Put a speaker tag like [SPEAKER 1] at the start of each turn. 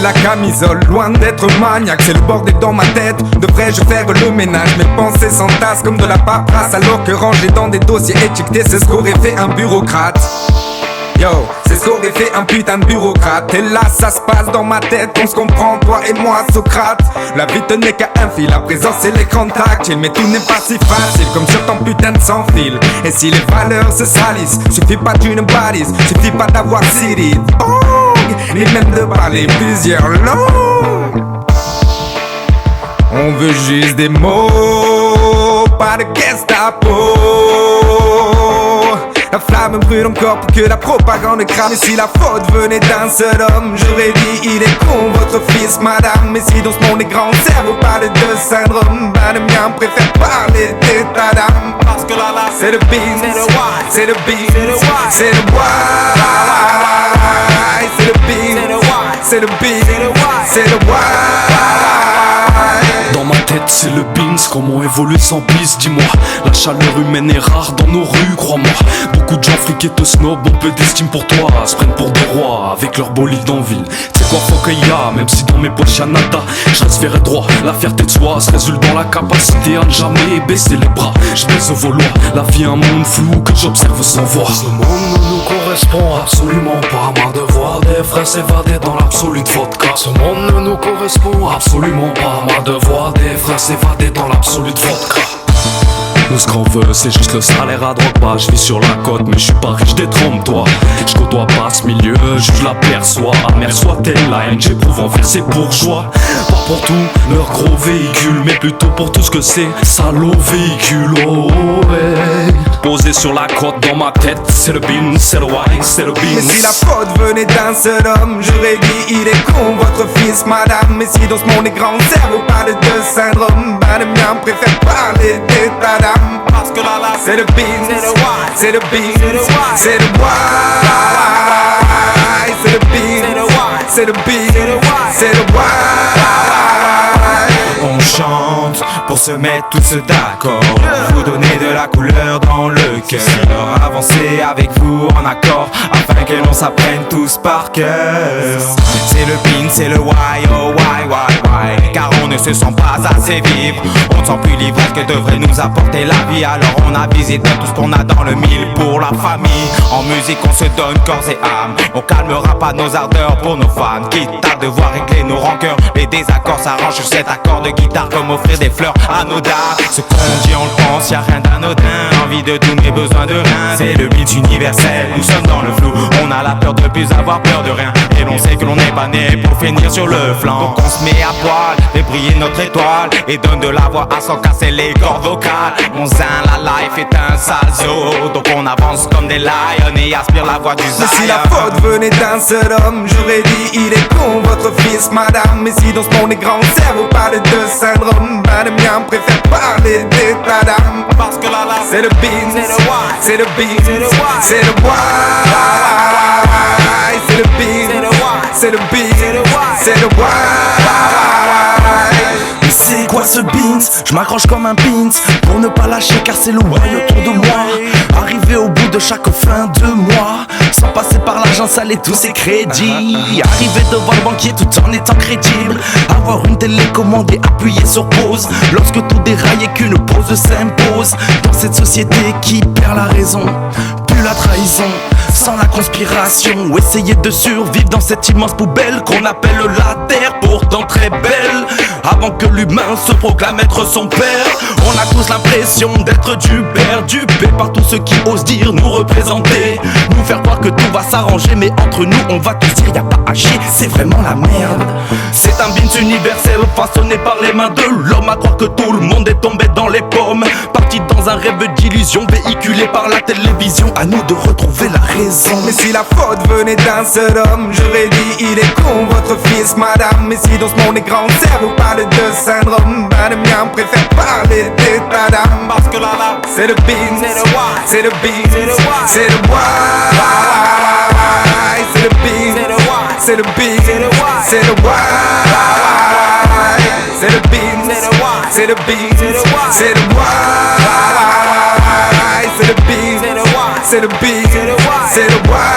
[SPEAKER 1] la camisole, loin d'être maniaque, c'est le bordel dans ma tête. Devrais-je faire le ménage? Mes pensées s'entassent comme de la paperasse, alors que ranger dans des dossiers étiquetés, c'est ce qu'aurait fait un bureaucrate. Yo, c'est ce qu'aurait fait un putain de bureaucrate. Et là ça se passe dans ma tête, on se comprend toi et moi Socrate. La vie tenait qu'à un fil, à présent c'est l'écran tactile. Mais tout n'est pas si facile comme sur ton putain de sans fil. Et si les valeurs se salissent, suffit pas d'une balise, suffit pas d'avoir Siri, ni même de parler plusieurs langues. On veut juste des mots, pas de Gestapo. La flamme brûle encore pour que la propagande crame. Et si la faute venait d'un seul homme, j'aurais dit il est con votre fils madame. Mais si dans ce monde les grands cerveaux parlent de syndrome, ben le mien préfère parler d'état d'âme. Parce que là c'est le beans, c'est le why, c'est le beans, c'est le why, c'est le why, c'est le beans, c'est le why, c'est le beans, c'est le why, c'est le why.
[SPEAKER 2] Dans ma tête c'est le beans, comment évoluer sans bis, dis-moi. La chaleur humaine est rare dans nos rues, crois-moi. Beaucoup de gens friqués te snob, on peut d'estime pour toi. Se prennent pour des rois avec leur bolide en ville. C'est quoi faut qu'il y a, même si dans mes poches y'a nada. Je reste ferré droit, la fierté de soi se résulte dans la capacité à ne jamais baisser les bras. Je baisse vos lois, la vie est un monde flou que j'observe sans voir. Ce monde ne nous correspond absolument pas. Marre de voir des frères s'évader dans l'absolue de vodka. Ce monde ne nous correspond absolument pas. Marre de voir des frères s'évader dans l'absolu de vodka. Nous ce qu'on veut c'est juste le salaire à droite pas. Je vis sur la côte mais je suis pas riche, détrompe-toi. Je côtoie pas ce milieu, je l'aperçois. Amère soit-elle la haine, j'éprouve envers ces bourgeois. Pas pour tout leur gros véhicule, mais plutôt pour tout ce que c'est salaud véhicule. Oh ouais. Posé sur la côte dans ma tête, c'est le bean, c'est le why, c'est le bean.
[SPEAKER 1] Mais si la faute venait d'un seul homme, j'aurais dit il est con votre fils madame. Mais si dans ce monde les grands cerveaux parlent de syndrome, ben le mien préfère parler d'état d'âme. Parce que là c'est le beans, c'est le why, c'est le beans, c'est le why, c'est le why, c'est le beans, c'est le why, c'est le beans, c'est le why, c'est le why.
[SPEAKER 3] On chante pour se mettre tous d'accord, vous donner de la couleur dans le cœur, avancer avec vous en accord afin que l'on s'apprenne tous par cœur. C'est le pin, c'est le why, oh why, car on ne se sent pas assez vivre. On ne sent plus l'ivresse que devrait nous apporter la vie. Alors on a visité tout ce qu'on a dans le mille pour la famille. En musique on se donne corps et âme, on calmera pas nos ardeurs pour nos fans. Quitte à devoir régler nos rancœurs, les désaccords s'arrangent sur cet accord de guitare comme offrir des fleurs anodines. Ce qu'on dit on le pense, y'a rien d'anodin. Envie de tout mais besoin de rien. C'est le beat universel, nous sommes dans le flou. On a la peur de plus avoir peur de rien. Et l'on sait que l'on n'est pas né pour finir sur le flanc. Donc on se met à poil, fait briller notre étoile et donne de la voix à sans casser les cordes vocales. Mon zin, la life est un salzo, donc on avance comme des lions et aspire la voix du Zion.
[SPEAKER 1] Mais si la faute venait d'un seul homme, j'aurais dit il est con votre fils madame. Mais si dans ce monde les grands cerveaux parlent de syndrome, ben le mien préfère parler d'état d'âme. Parce que là c'est le beans, c'est le why, c'est le beans, c'est le why, c'est le why, c'est le beans, c'est le why, c'est le beans, c'est le why, c'est le why.
[SPEAKER 4] C'est quoi ce beans? Je m'accroche comme un pins pour ne pas lâcher car c'est le why autour de moi. Arriver au bout de chaque fin de mois sans passer par l'argent sale et tous ses crédits. Arriver devant le banquier tout en étant crédible. Avoir une télécommande et appuyer sur pause lorsque tout déraille et qu'une pause s'impose. Dans cette société qui perd la raison, plus la trahison, sans la conspiration. Ou essayer de survivre dans cette immense poubelle qu'on appelle la terre, pourtant très belle. Avant que l'humain se proclame être son père, on a tous l'impression d'être dupé par tous ceux qui osent dire nous représenter, nous faire croire que tout va s'arranger. Mais entre nous on va tous dire y'a pas à chier, c'est vraiment la merde. C'est un beat universel façonné par les mains de l'homme, à croire que tout le monde est tombé dans les pommes, parti dans un rêve d'illusion véhiculé par la télévision. À nous de retrouver la raison.
[SPEAKER 1] Mais si la faute venait d'un seul homme, j'aurais dit il est con votre fils madame. Mais si dans ce monde les grands cerveaux parlent de syndrome, ben le mien préfère parler d'état d'âme. Parce que là c'est le beans, c'est le why, c'est le beans, c'est le why, c'est le why, c'est le beans, c'est le why, c'est le beans, c'est le why, c'est le why, c'est le beans, c'est le why, c'est le beans, c'est le why, c'est le why, c'est le beans, c'est le why, c'est le beans, c'est le why, c'est le why.